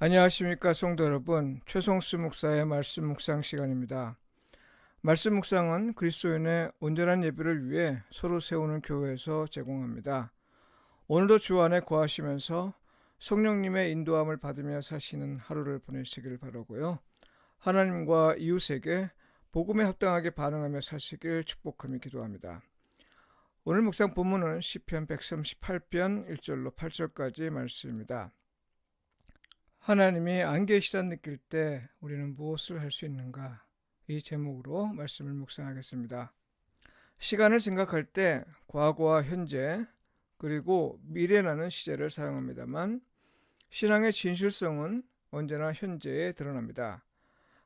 안녕하십니까 성도 여러분, 최성수 목사의 말씀 묵상 시간입니다. 말씀 묵상은 그리스도인의 온전한 예배를 위해 서로 세우는 교회에서 제공합니다. 오늘도 주 안에 거하시면서 성령님의 인도함을 받으며 사시는 하루를 보내시길 바라고요. 하나님과 이웃에게 복음에 합당하게 반응하며 사시길 축복하며 기도합니다. 오늘 묵상 본문은 시편 138편 1절로 8절까지 말씀입니다. 하나님이 안 계시다 느낄 때 우리는 무엇을 할 수 있는가? 이 제목으로 말씀을 묵상하겠습니다. 시간을 생각할 때 과거와 현재 그리고 미래라는 시제를 사용합니다만 신앙의 진실성은 언제나 현재에 드러납니다.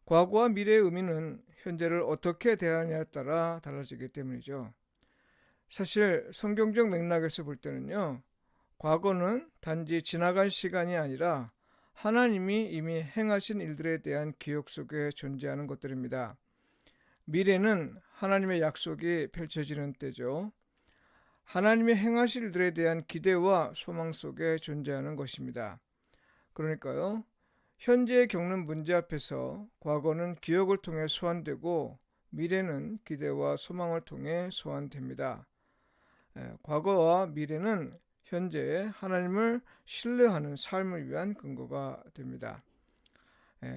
과거와 미래의 의미는 현재를 어떻게 대하느냐에 따라 달라지기 때문이죠. 사실 성경적 맥락에서 볼 때는요, 과거는 단지 지나간 시간이 아니라 하나님이 이미 행하신 일들에 대한 기억 속에 존재하는 것들입니다. 미래는 하나님의 약속이 펼쳐지는 때죠. 하나님의 행하실 일들에 대한 기대와 소망 속에 존재하는 것입니다. 그러니까요, 현재에 겪는 문제 앞에서 과거는 기억을 통해 소환되고 미래는 기대와 소망을 통해 소환됩니다. 과거와 미래는 현재에 하나님을 신뢰하는 삶을 위한 근거가 됩니다.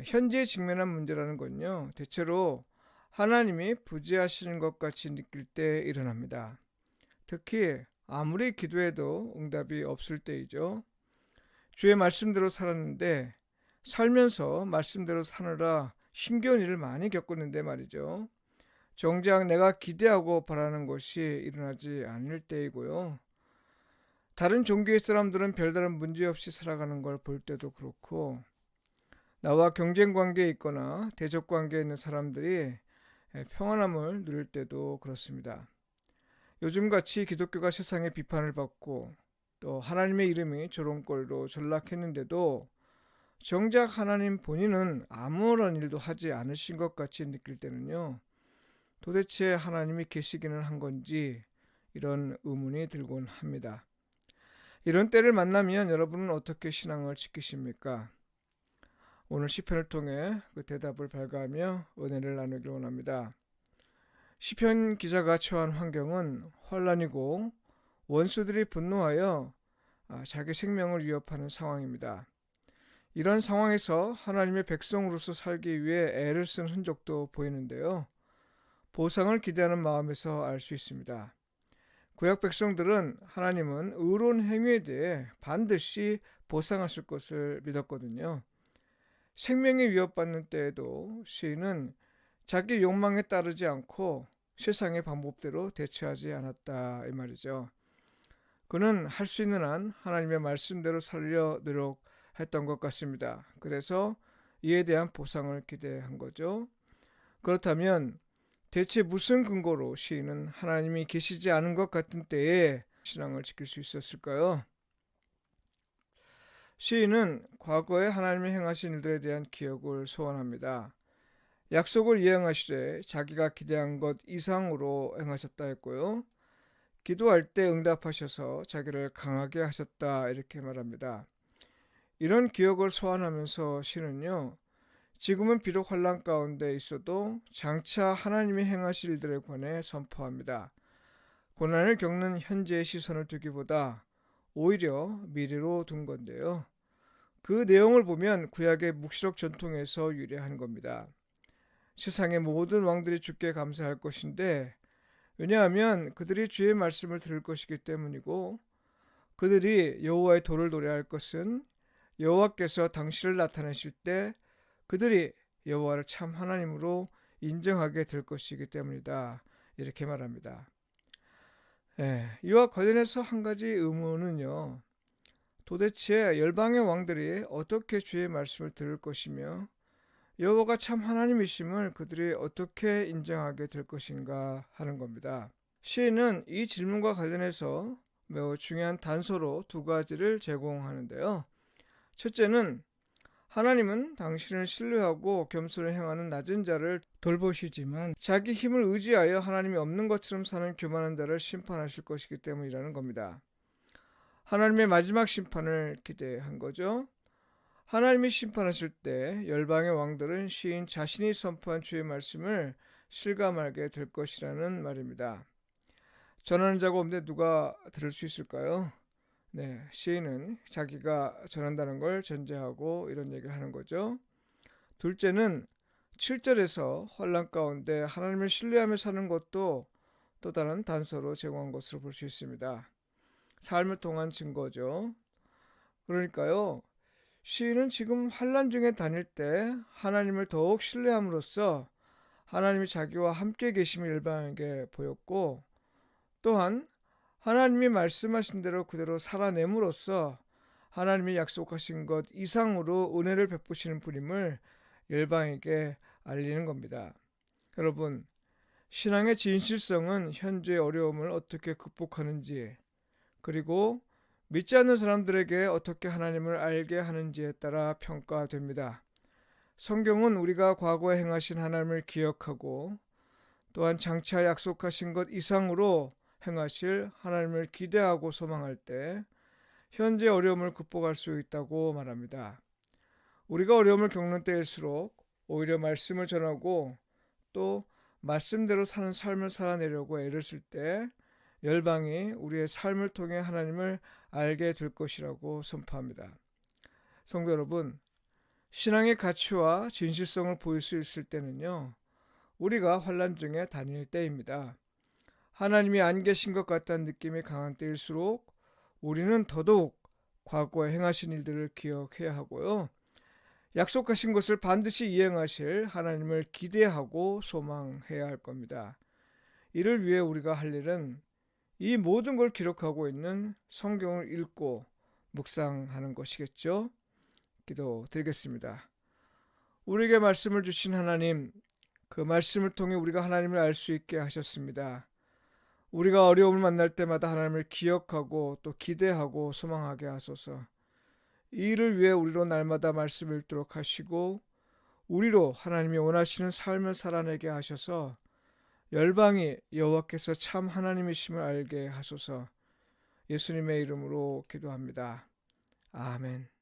현재에 직면한 문제라는 건요, 대체로 하나님이 부재하시는 것 같이 느낄 때 일어납니다. 특히 아무리 기도해도 응답이 없을 때이죠. 주의 말씀대로 살았는데 살면서 말씀대로 사느라 힘겨운 일을 많이 겪었는데 말이죠. 정작 내가 기대하고 바라는 것이 일어나지 않을 때이고요. 다른 종교의 사람들은 별다른 문제 없이 살아가는 걸 볼 때도 그렇고, 나와 경쟁 관계에 있거나 대적 관계에 있는 사람들이 평안함을 누릴 때도 그렇습니다. 요즘같이 기독교가 세상의 비판을 받고 또 하나님의 이름이 조롱거리로 전락했는데도 정작 하나님 본인은 아무런 일도 하지 않으신 것 같이 느낄 때는요, 도대체 하나님이 계시기는 한 건지 이런 의문이 들곤 합니다. 이런 때를 만나면 여러분은 어떻게 신앙을 지키십니까? 오늘 시편을 통해 그 대답을 발견하며 은혜를 나누길 원합니다. 시편 기자가 처한 환경은 환란이고 원수들이 분노하여 자기 생명을 위협하는 상황입니다. 이런 상황에서 하나님의 백성으로서 살기 위해 애를 쓴 흔적도 보이는데요. 보상을 기대하는 마음에서 알 수 있습니다. 구약 백성들은 하나님은 의로운 행위에 대해 반드시 보상하실 것을 믿었거든요. 생명이 위협받는 때에도 시인은 자기 욕망에 따르지 않고 세상의 방법대로 대처하지 않았다 이 말이죠. 그는 할 수 있는 한 하나님의 말씀대로 살려 노력했던 것 같습니다. 그래서 이에 대한 보상을 기대한 거죠. 그렇다면 대체 무슨 근거로 시인은 하나님이 계시지 않은 것 같은 때에 신앙을 지킬 수 있었을까요? 시인은 과거에 하나님이 행하신 일들에 대한 기억을 소원합니다. 약속을 이행하시되 자기가 기대한 것 이상으로 행하셨다 했고요. 기도할 때 응답하셔서 자기를 강하게 하셨다 이렇게 말합니다. 이런 기억을 소환하면서 시는요, 지금은 비록 환난 가운데 있어도 장차 하나님이 행하실 일들에 관해 선포합니다. 고난을 겪는 현재의 시선을 두기보다 오히려 미래로 둔 건데요. 그 내용을 보면 구약의 묵시록 전통에서 유래한 겁니다. 세상의 모든 왕들이 주께 감사할 것인데, 왜냐하면 그들이 주의 말씀을 들을 것이기 때문이고, 그들이 여호와의 도를 노래할 것은 여호와께서 당신을 나타내실 때 그들이 여호와를 참 하나님으로 인정하게 될 것이기 때문이다 이렇게 말합니다. 이와 관련해서 한 가지 의문은요, 도대체 열방의 왕들이 어떻게 주의 말씀을 들을 것이며 여호와가 참 하나님이심을 그들이 어떻게 인정하게 될 것인가 하는 겁니다. 시인은 이 질문과 관련해서 매우 중요한 단서로 두 가지를 제공하는데요. 첫째는 하나님은 당신을 신뢰하고 겸손히 행하는 낮은 자를 돌보시지만 자기 힘을 의지하여 하나님이 없는 것처럼 사는 교만한 자를 심판하실 것이기 때문이라는 겁니다. 하나님의 마지막 심판을 기대한 거죠. 하나님이 심판하실 때 열방의 왕들은 시인 자신이 선포한 주의 말씀을 실감하게 될 것이라는 말입니다. 전하는 자가 없는데 누가 들을 수 있을까요? 네, 시인은 자기가 전한다는 걸 전제하고 이런 얘기를 하는 거죠. 둘째는 7절에서 환란 가운데 하나님을 신뢰하며 사는 것도 또 다른 단서로 제공한 것으로 볼 수 있습니다. 삶을 통한 증거죠. 그러니까요, 시인은 지금 환란 중에 다닐 때 하나님을 더욱 신뢰함으로써 하나님이 자기와 함께 계심을 열방에게 보였고, 또한 하나님이 말씀하신 대로 그대로 살아냄으로써 하나님이 약속하신 것 이상으로 은혜를 베푸시는 분임을 열방에게 알리는 겁니다. 여러분, 신앙의 진실성은 현재의 어려움을 어떻게 극복하는지, 그리고 믿지 않는 사람들에게 어떻게 하나님을 알게 하는지에 따라 평가됩니다. 성경은 우리가 과거에 행하신 하나님을 기억하고 또한 장차 약속하신 것 이상으로 행하실 하나님을 기대하고 소망할 때 현재 어려움을 극복할 수 있다고 말합니다. 우리가 어려움을 겪는 때일수록 오히려 말씀을 전하고 또 말씀대로 사는 삶을 살아내려고 애를 쓸 때 열방이 우리의 삶을 통해 하나님을 알게 될 것이라고 선포합니다. 성도 여러분, 신앙의 가치와 진실성을 보일 수 있을 때는요, 우리가 환난 중에 다닐 때입니다. 하나님이 안 계신 것 같다는 느낌이 강한 때일수록 우리는 더더욱 과거에 행하신 일들을 기억해야 하고요. 약속하신 것을 반드시 이행하실 하나님을 기대하고 소망해야 할 겁니다. 이를 위해 우리가 할 일은 이 모든 걸 기록하고 있는 성경을 읽고 묵상하는 것이겠죠. 기도드리겠습니다. 우리에게 말씀을 주신 하나님, 그 말씀을 통해 우리가 하나님을 알 수 있게 하셨습니다. 우리가 어려움을 만날 때마다 하나님을 기억하고 또 기대하고 소망하게 하소서. 이 일을 위해 우리로 날마다 말씀을 읽도록 하시고 우리로 하나님이 원하시는 삶을 살아내게 하셔서 열방이 여호와께서 참 하나님이심을 알게 하소서. 예수님의 이름으로 기도합니다. 아멘.